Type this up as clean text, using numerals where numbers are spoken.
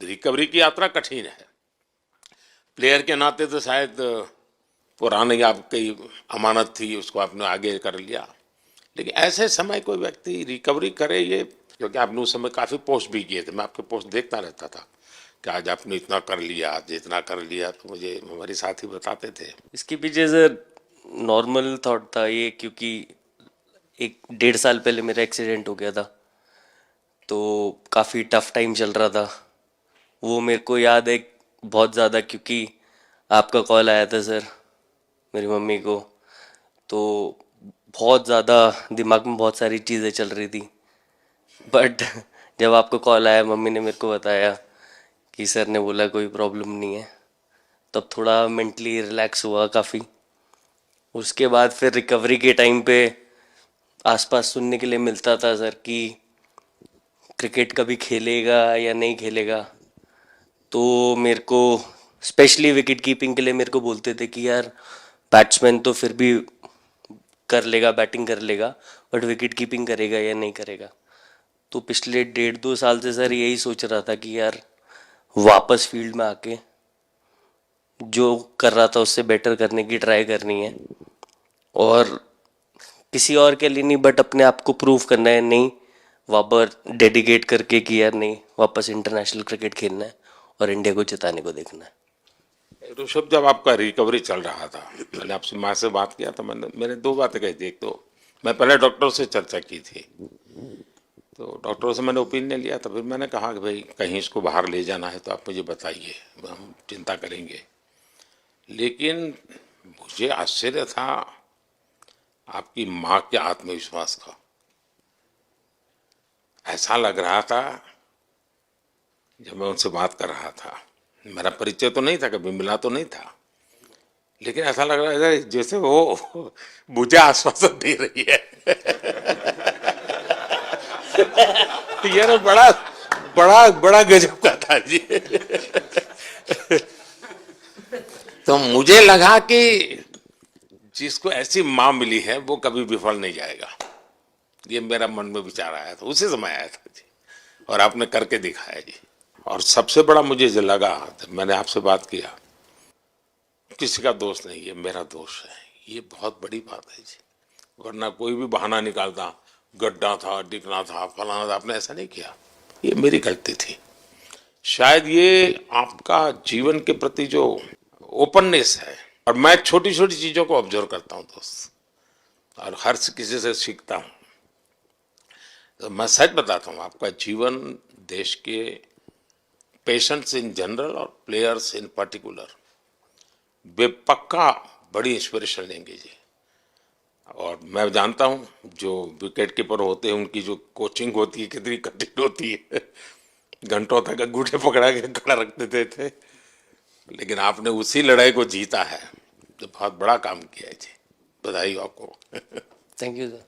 Recovery की यात्रा कठिन है। प्लेयर के नाते तो शायद पुरानी आपकी अमानत थी, उसको आपने आगे कर लिया, लेकिन ऐसे समय कोई व्यक्ति रिकवरी करे, ये क्योंकि आपने उस समय काफ़ी पोस्ट भी किए थे, मैं आपके पोस्ट देखता रहता था कि आज आपने इतना कर लिया, आज इतना कर लिया, तो मुझे हमारे साथी बताते थे। इसके पीछे सर नॉर्मल थॉट था ये, क्योंकि 1-1.5 साल पहले मेरा एक्सीडेंट हो गया था, तो काफ़ी टफ टाइम चल रहा था। वो मेरे को याद है बहुत ज़्यादा, क्योंकि आपका कॉल आया था सर मेरी मम्मी को, तो बहुत ज़्यादा दिमाग में बहुत सारी चीज़ें चल रही थी। बट जब आपका कॉल आया, मम्मी ने मेरे को बताया कि सर ने बोला कोई प्रॉब्लम नहीं है, तब थोड़ा मेंटली रिलैक्स हुआ काफ़ी। उसके बाद फिर रिकवरी के टाइम पे आसपास सुनने के लिए मिलता था सर कि क्रिकेट कभी खेलेगा या नहीं खेलेगा, तो मेरे को स्पेशली विकेट कीपिंग के लिए मेरे को बोलते थे कि यार बैट्समैन तो फिर भी कर लेगा, बैटिंग कर लेगा, बट विकेट कीपिंग करेगा या नहीं करेगा। तो पिछले 1.5-2 साल से सर यही सोच रहा था कि यार वापस फील्ड में आके जो कर रहा था उससे बेटर करने की ट्राई करनी है, और किसी और के लिए नहीं बट अपने आप को प्रूव करना है, नहीं वापस डेडिकेट करके कि यार नहीं, वापस इंटरनेशनल क्रिकेट खेलना है और इंडिया को जिताने को देखना है। ऋषभ, जब आपका रिकवरी चल रहा था, मैंने आपसे माँ से बात किया था, मैंने दो बातें कही थी। एक तो मैं पहले डॉक्टर से चर्चा की थी, तो डॉक्टरों से मैंने ओपिनियन लिया था, फिर मैंने कहा कि भाई कहीं इसको बाहर ले जाना है तो आप मुझे बताइए, हम चिंता करेंगे। लेकिन मुझे आश्चर्य था आपकी माँ के आत्मविश्वास का। ऐसा लग रहा था जब मैं उनसे बात कर रहा था, मेरा परिचय तो नहीं था, कभी मिला तो नहीं था, लेकिन ऐसा लग रहा है जैसे वो मुझे आश्वासन दे रही है। ये ना बड़ा बड़ा बड़ा गजब का था जी। तो मुझे लगा कि जिसको ऐसी माँ मिली है वो कभी विफल नहीं जाएगा, ये मेरा मन में विचार आया था, उसी समय आया था जी, और आपने करके दिखाया जी। और सबसे बड़ा मुझे जो लगा जब मैंने आपसे बात किया, किसी का दोष नहीं, ये मेरा दोष है, ये बहुत बड़ी बात है जी। वरना कोई भी बहाना निकालता, गड्ढा था, डिगना था, फलाना था, आपने ऐसा नहीं किया, ये मेरी गलती थी। शायद ये आपका जीवन के प्रति जो ओपननेस है, और मैं छोटी छोटी चीजों को ऑब्जर्व करता हूँ दोस्त, और हर किसी से सीखता हूँ। तो मैं सच बताता हूँ, आपका जीवन देश के पेशेंट्स इन जनरल और प्लेयर्स इन पर्टिकुलर वे पक्का बड़ी इंस्पिरेशन लेंगे जी। और मैं जानता हूँ जो विकेट कीपर होते हैं उनकी जो कोचिंग होती है कितनी कठिन होती है। घंटों तक अंगूठे पकड़ा के खड़ा रख देते थे, लेकिन आपने उसी लड़ाई को जीता है, तो बहुत बड़ा काम किया है जी, बधाई हो आपको। Thank you sir.